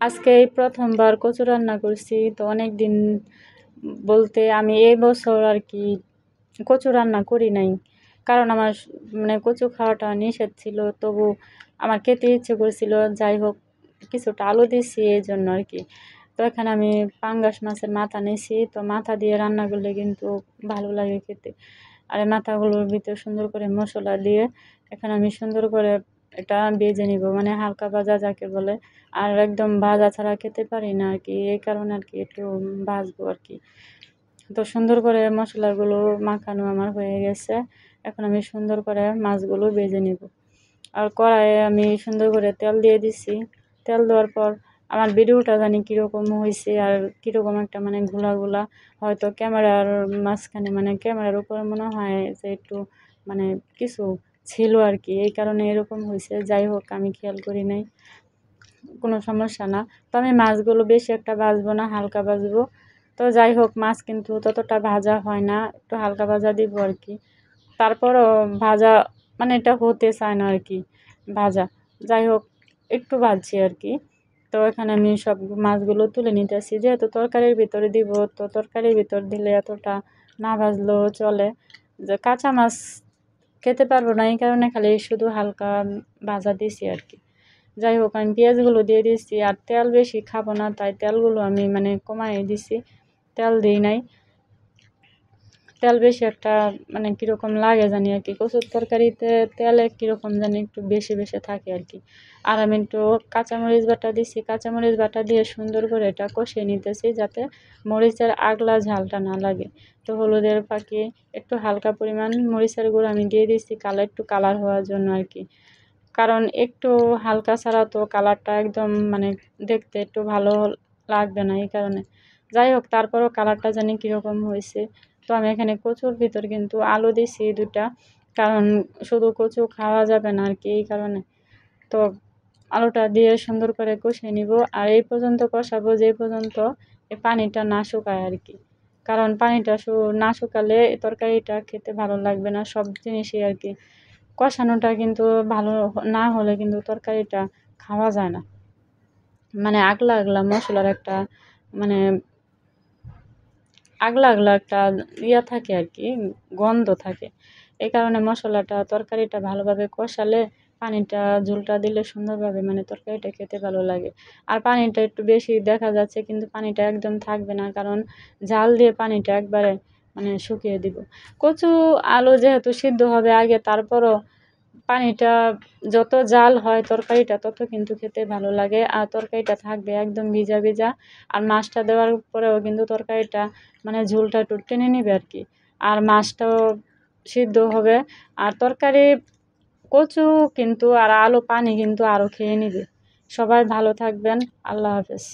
আজকে এই প্রথমবার কচু রান্না করছি। তো অনেক দিন বলতে আমি এই বছর আর কি কচু রান্না করি নাই। কারণ আমার মানে কচু খাওয়াটা নিষেধ ছিল। তবু আমার খেতে ইচ্ছে করছিল। যাই হোক, কিছুটা আলু দিছি এইজন্য আর কি। তো এখানে আমি পাঙ্গাস মাছের মাথা নিছি। তো মাথা দিয়ে রান্না করলে কিন্তু ভালো লাগে খেতে। আর এই মাথাগুলোর ভিতর সুন্দর করে মসলা দিয়ে এখানে আমি সুন্দর করে এটা ভেজে নিব, মানে হালকা ভাজা যাকে বলে। আর একদম ভাজা ছাড়া খেতে পারি না আর কি, এই কারণে আর কি একটু ভাজবো আর কি। তো সুন্দর করে মশলাগুলো মাখানো আমার হয়ে গেছে। এখন আমি সুন্দর করে মাছগুলো ভেজে নিব। আর কড়াইয়ে আমি সুন্দর করে তেল দিয়ে দিছি। তেল দেওয়ার পর আমার ভিডিওটা জানি কীরকম হয়েছে আর কীরকম একটা মানে ঘোলা ঘোলা, হয়তো ক্যামেরার মাঝখানে মানে ক্যামেরার উপরে মনে হয় যে একটু মানে কিছু ছিল আর কি, এই কারণে এরকম হয়েছে। যাই হোক, আমি খেয়াল করি নাই, কোনো সমস্যা না। তো আমি মাছগুলো বেশি একটা ভাজবো না, হালকা ভাজবো। তো যাই হোক, মাছ কিন্তু ততটা ভাজা হয় না, একটু হালকা ভাজা দিব আর কি। তারপরও ভাজা মানে এটা হতে চায় না আর কি ভাজা। যাই হোক, একটু ভাজছি আর কি। তো এখানে আমি সব মাছগুলো তুলে নিতেছি, যেহেতু তরকারির ভিতরে দিব। তো তরকারির ভিতর দিলে এতটা না ভাজলেও চলে, যে কাঁচা মাছ খেতে পারবো না, এই কারণে খালি শুধু হালকা ভাজা দিছি আর কি। যাই হোক, আমি পেঁয়াজগুলো দিয়ে দিচ্ছি। আর তেল বেশি খাবো না, তাই তেলগুলো আমি মানে কমাই দিছি, তেল দিই নাই। তেল বেশি একটা মানে কীরকম লাগে জানি আর কি, কচুর তরকারিতে তেলে কীরকম জানি একটু বেশি বেশি থাকে আর কি। আর আমি একটু কাঁচামরিচ বাটা দিছি, কাঁচামরিচ বাটা দিয়ে সুন্দর করে এটা কষিয়ে নিতেছি, যাতে মরিচের আগলা ঝালটা না লাগে। তো হলুদের ফাঁকে একটু হালকা পরিমাণ মরিচের গুঁড়ো আমি দিয়ে দিচ্ছি, একটু কালার হওয়ার জন্য আর কি। কারণ একটু হালকা ছাড়া তো কালারটা একদম মানে দেখতে একটু ভালো লাগবে না, এই কারণে। যাই হোক, তারপরও কালারটা জানি কীরকম হয়েছে। তো আমি এখানে কচুর ভিতর কিন্তু আলু দিছি 2টা, কারণ শুধু কচু খাওয়া যাবে না আর কি, এই কারণে। তো আলুটা দিয়ে সুন্দর করে কষিয়ে নিব। আর এই পর্যন্ত কষাবো যে পর্যন্ত এই পানিটা না শুকায় আর কি। কারণ পানিটা না শুকালে তরকারিটা খেতে ভালো লাগবে না, সব জিনিসই আর কি। কষানোটা কিন্তু ভালো না হলে কিন্তু তরকারিটা খাওয়া যায় না, মানে আগলা আগলা মশলার একটা মানে আগলা আগলা একটা থাকে আর কি, গন্ধ থাকে। এই কারণে মশলাটা তরকারিটা ভালোভাবে কষালে পানিটা ঝোলটা দিলে সুন্দরভাবে মানে তরকারিটা খেতে ভালো লাগে। আর পানিটা একটু বেশি দেখা যাচ্ছে, কিন্তু পানিটা একদম থাকবে না, কারণ জাল দিয়ে পানিটা একবারে মানে শুকিয়ে দিব। কচু আলু যেহেতু সিদ্ধ হবে আগে, তারপরও পানিটা যত জাল হয় তরকারিটা তত কিন্তু খেতে ভালো লাগে। আর তরকারিটা থাকবে একদম ভিজা ভিজা। আর মাছটা দেওয়ার পরেও কিন্তু তরকারিটা মানে ঝোলটা একটু টেনে নিবে আর কি। আর মাছটাও সিদ্ধ হবে। আর তরকারি কচু কিন্তু আর আলু পানি কিন্তু আরও খেয়ে নিবে। সবাই ভালো থাকবেন। আল্লাহ হাফেজ।